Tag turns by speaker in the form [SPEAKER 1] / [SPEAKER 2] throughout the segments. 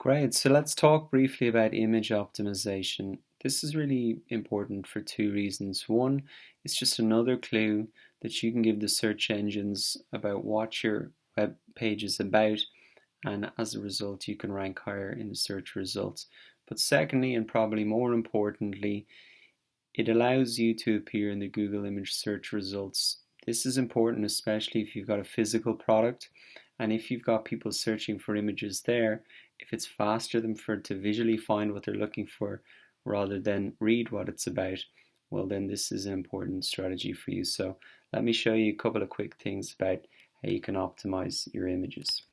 [SPEAKER 1] Great. So let's talk briefly about image optimization. This is really important for two reasons. One, it's just another clue that you can give the search engines about what your web page is about, and as a result, you can rank higher in the search results. But secondly, and probably more importantly, it allows you to appear in the Google image search results. This is important, especially if you've got a physical product and if you've got people searching for images there. If it's faster than for to visually find what they're looking for rather than read what it's about, well, then this is an important strategy for you. So let me show you a couple of quick things about how you can optimize your images.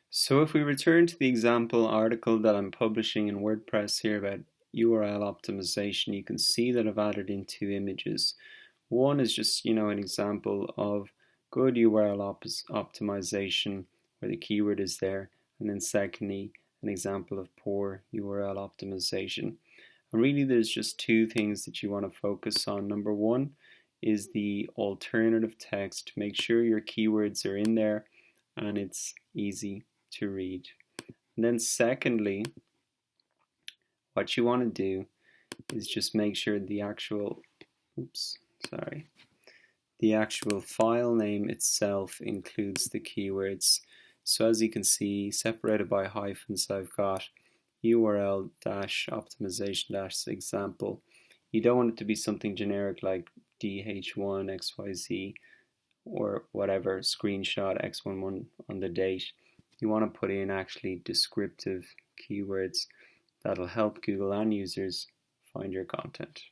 [SPEAKER 1] So if we return to the example article that I'm publishing in WordPress here about URL optimization, you can see that I've added in two images. One is just, an example of good URL optimization where the keyword is there, and then secondly, an example of poor URL optimization. And really there's just two things that you want to focus on. Number one is the alternative text. Make sure your keywords are in there and it's easy to read. And then secondly, what you want to do is just make sure the actual file name itself includes the keywords. So as you can see, separated by hyphens, I've got URL-optimization-example. You don't want it to be something generic like DH1 XYZ or whatever, screenshot X11 on the date. You want to put in actually descriptive keywords that'll help Google and users find your content.